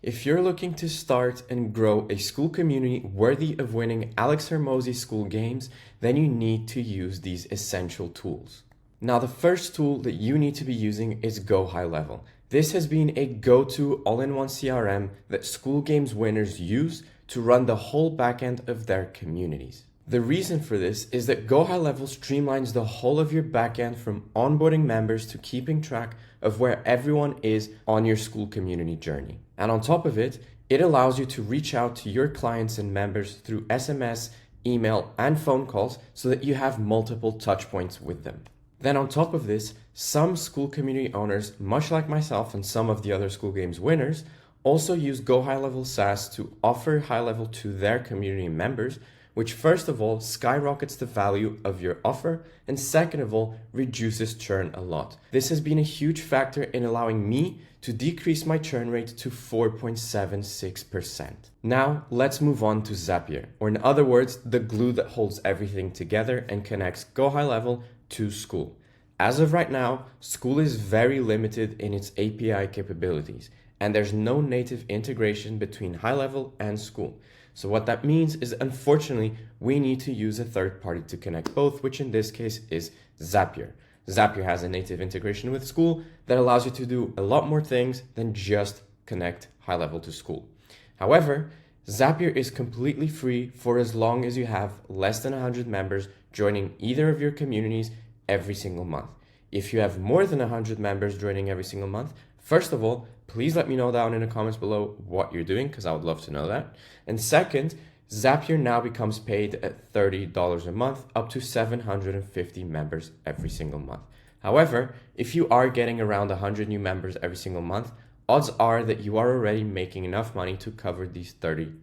If you're looking to start and grow a Skool community worthy of winning Alex Hormozi's Skool games, then you need to use these essential tools. Now, the first tool that you need to be using is gohighlevel. This has been a go-to all-in-one CRM that Skool games winners use to run the whole backend of their communities. The reason for this is that gohighlevel streamlines the whole of your backend from onboarding members to keeping track of where everyone is on your Skool community journey. And on top of it, it allows you to reach out to your clients and members through SMS, email, and phone calls so that you have multiple touch points with them. Then on top of this, some Skool community owners, much like myself and some of the other Skool games winners, also use gohighlevel SaaS to offer high level to their community members, which first of all skyrockets the value of your offer, and second of all reduces churn a lot. This has been a huge factor in allowing me to decrease my churn rate to 4.76%. Now let's move on to Zapier, or in other words, the glue that holds everything together and connects gohighlevel to Skool. As of right now, Skool is very limited in its API capabilities, and there's no native integration between high-level and Skool. So what that means is, unfortunately, we need to use a third party to connect both, which in this case is Zapier. Zapier has a native integration with Skool that allows you to do a lot more things than just connect high-level to Skool. However, Zapier is completely free for as long as you have less than 100 members joining either of your communities every single month. If you have more than 100 members joining every single month, first of all, please let me know down in the comments below what you're doing, because I would love to know that. And second, Zapier now becomes paid at $30 a month, up to 750 members every single month. However, if you are getting around 100 new members every single month, odds are that you are already making enough money to cover these $30.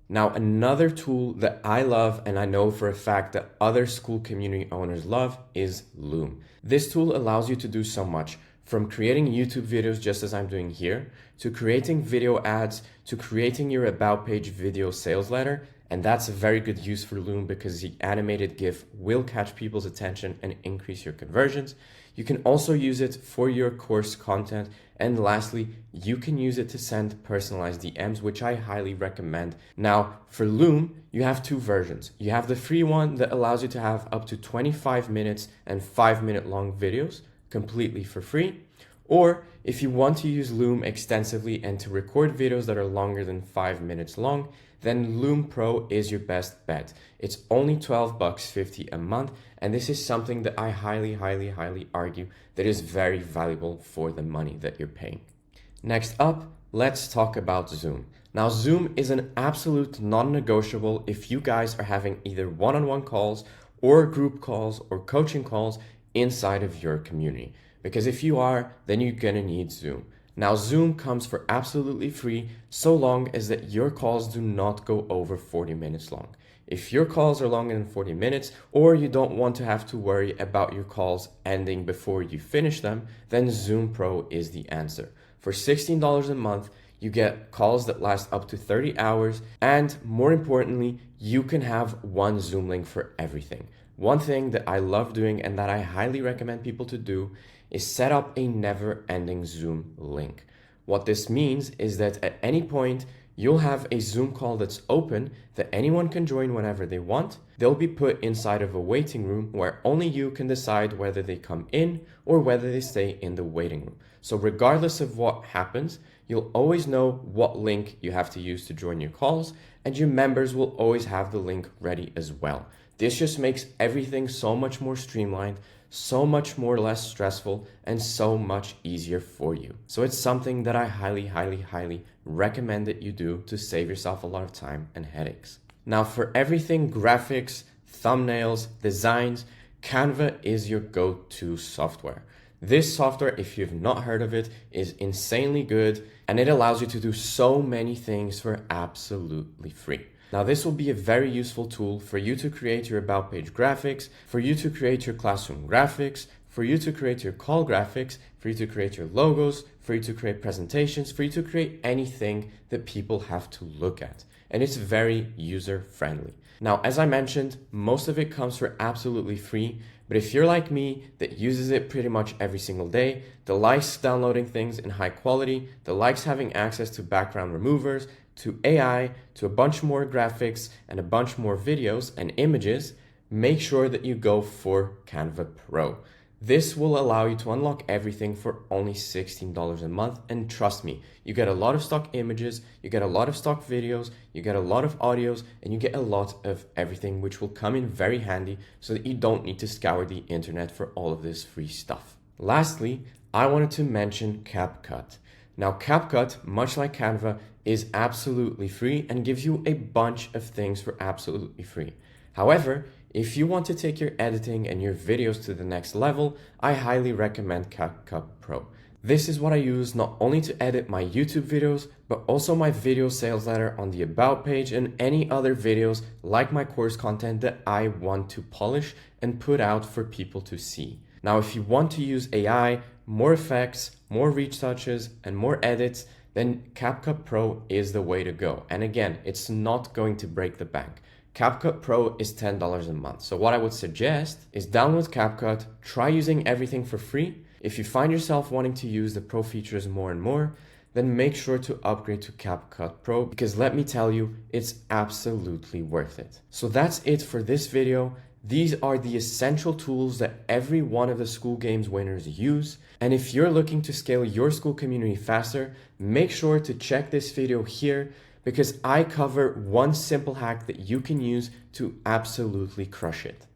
Now, another tool that I love, and I know for a fact that other Skool community owners love, is Loom. This tool allows you to do so much, from creating YouTube videos just as I'm doing here, to creating video ads, to creating your about page video sales letter. And that's a very good use for Loom because the animated GIF will catch people's attention and increase your conversions. You can also use it for your course content. And lastly, you can use it to send personalized DMs, which I highly recommend. Now, for Loom, you have two versions. You have the free one that allows you to have up to 25 minutes and 5-minute long videos completely for free. Or if you want to use Loom extensively and to record videos that are longer than 5 minutes long, then Loom Pro is your best bet. It's only $12.50 a month, and this is something that I highly argue that is very valuable for the money that you're paying. Next up, let's talk about Zoom. Now, Zoom is an absolute non-negotiable if you guys are having either one-on-one calls or group calls or coaching calls inside of your community. Because if you are, then you're gonna need Zoom. Now, Zoom comes for absolutely free so long as that your calls do not go over 40 minutes long. If your calls are longer than 40 minutes, or you don't want to have to worry about your calls ending before you finish them, then Zoom Pro is the answer. For $16 a month, you get calls that last up to 30 hours, and more importantly, you can have one Zoom link for everything. One thing that I love doing and that I highly recommend people to do is set up a never-ending Zoom link. What this means is that at any point, you'll have a Zoom call that's open that anyone can join whenever they want. They'll be put inside of a waiting room where only you can decide whether they come in or whether they stay in the waiting room. So regardless of what happens, you'll always know what link you have to use to join your calls, and your members will always have the link ready as well. This just makes everything so much more streamlined, so much more less stressful, and so much easier for you. So it's something that I highly recommend that you do to save yourself a lot of time and headaches. Now, for everything graphics, thumbnails, designs, Canva is your go-to software. This software, if you've not heard of it, is insanely good, and it allows you to do so many things for absolutely free. Now, this will be a very useful tool for you to create your about page graphics, for you to create your classroom graphics, for you to create your call graphics, for you to create your logos, for you to create presentations, for you to create anything that people have to look at. And it's very user friendly. Now, as I mentioned, most of it comes for absolutely free, But if you're like me that uses it pretty much every single day, that likes downloading things in high quality, that likes having access to background removers, to AI, to a bunch more graphics and a bunch more videos and images, make sure that you go for Canva Pro. This will allow you to unlock everything for only $16 a month. And trust me, you get a lot of stock images, you get a lot of stock videos, you get a lot of audios, and you get a lot of everything, which will come in very handy so that you don't need to scour the internet for all of this free stuff. Lastly, I wanted to mention CapCut. Now, CapCut, much like Canva, is absolutely free and gives you a bunch of things for absolutely free. However, if you want to take your editing and your videos to the next level, I highly recommend CapCut Pro. This is what I use not only to edit my YouTube videos, but also my video sales letter on the About page and any other videos like my course content that I want to polish and put out for people to see. Now, if you want to use AI, more effects, more retouches, and more edits, then CapCut Pro is the way to go. And again, it's not going to break the bank. CapCut Pro is $10 a month. So what I would suggest is download CapCut, try using everything for free. If you find yourself wanting to use the pro features more and more, then make sure to upgrade to CapCut Pro, because let me tell you, it's absolutely worth it. So that's it for this video. These are the essential tools that every one of the Skool Games winners use. And if you're looking to scale your Skool community faster, make sure to check this video here, because I cover one simple hack that you can use to absolutely crush it.